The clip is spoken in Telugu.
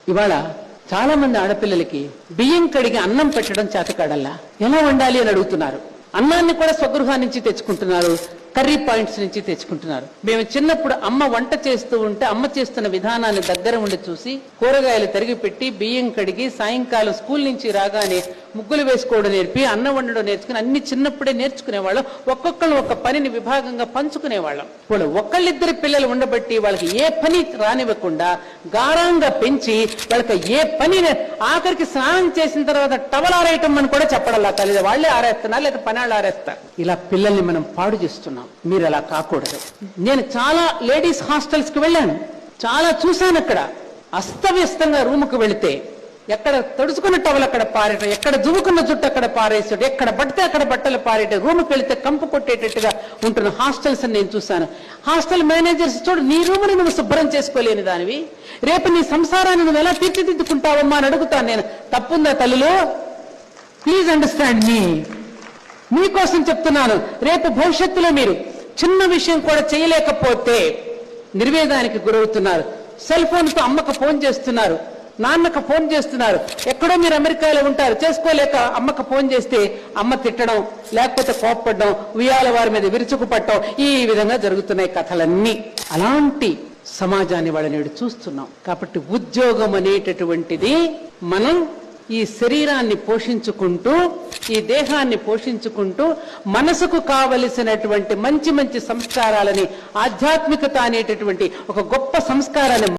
ఇవాళ చాలా మంది ఆడపిల్లలకి బియ్యం కడిగి అన్నం పెట్టడం చేతకాడల్లా ఎలా వండాలి అని అడుగుతున్నారు. అన్నాన్ని కూడా స్వగృహా నుంచి తెచ్చుకుంటున్నారు, కర్రీ పాయింట్స్ నుంచి తెచ్చుకుంటున్నారు. మేము చిన్నప్పుడు అమ్మ వంట చేస్తూ ఉంటే అమ్మ చేస్తున్న విధానాన్ని దగ్గర ఉండి చూసి కూరగాయలు తరిగి పెట్టి బియ్యం కడిగి సాయంకాలం స్కూల్ నుంచి రాగానే ముగ్గులు వేసుకోవడం నేర్పి అన్నం వండడం నేర్చుకుని అన్ని చిన్నప్పుడే నేర్చుకునేవాళ్ళం. ఒక్కొక్కరు ఒక పనిని విభాగంగా పంచుకునేవాళ్ళం. ఇప్పుడు ఒకళ్ళిద్దరు పిల్లలు ఉండబట్టి వాళ్ళకి ఏ పని రానివ్వకుండా గారంగా పెంచి వాళ్ళకి ఏ పని ఆఖరికి స్నానం చేసిన తర్వాత టవల్ ఆరేయటం అని కూడా చెప్పడల్లా తల్లి వాళ్ళే ఆరేస్తున్నారు, లేదా పనాళ్ళు ఆరేస్తారు. ఇలా పిల్లల్ని మనం పాడు చేస్తున్నాం. మీరు అలా కాకూడదు. నేను చాలా లేడీస్ హాస్టల్స్ కి వెళ్ళాను, చాలా చూశాను. అక్కడ అస్తవ్యస్తంగా రూముకు వెళితే ఎక్కడ తడుచుకున్న టవల్ అక్కడ పారేయటం, ఎక్కడ దువ్వుకున్న జుట్టు అక్కడ పారేసాడు, ఎక్కడ పడితే అక్కడ బట్టలు పారేయటం, రూముకి వెళితే కంపు కొట్టేటట్టుగా ఉంటున్న హాస్టల్స్ అని నేను చూశాను. హాస్టల్ మేనేజర్స్ చూడు, నీ రూముని నువ్వు శుభ్రం చేసుకోలేని దానివి, రేపు నీ సంసారాన్ని నువ్వు ఎలా తీర్చిదిద్దుకుంటావమ్మా అని అడుగుతాను నేను. తప్పుందా తల్లులు? ప్లీజ్ అండర్స్టాండ్ మీ. మీకోసం చెప్తున్నాను. రేపు భవిష్యత్తులో మీరు చిన్న విషయం కూడా చేయలేకపోతే నిర్వేదానికి గురవుతున్నారు. సెల్ ఫోన్తో అమ్మకు ఫోన్ చేస్తున్నారు, నాన్నకు ఫోన్ చేస్తున్నారు. ఎక్కడో మీరు అమెరికాలో ఉంటారు, చేసుకోలేక అమ్మకు ఫోన్ చేస్తే అమ్మ తిట్టడం, లేకపోతే కోప్పడడం, ఉయ్యాల వారి మీద విరుచుకుపట్టడం, ఈ విధంగా జరుగుతున్నాయి కథలన్నీ. అలాంటి సమాజాన్ని వాళ్ళ నేడు చూస్తున్నాం. కాబట్టి ఉద్యోగం అనేటటువంటిది మనం ఈ శరీరాన్ని పోషించుకుంటూ, ఈ దేహాన్ని పోషించుకుంటూ మనసుకు కావలసినటువంటి మంచి మంచి సంస్కారాలని, ఆధ్యాత్మికత అనేటటువంటి ఒక గొప్ప సంస్కారాన్ని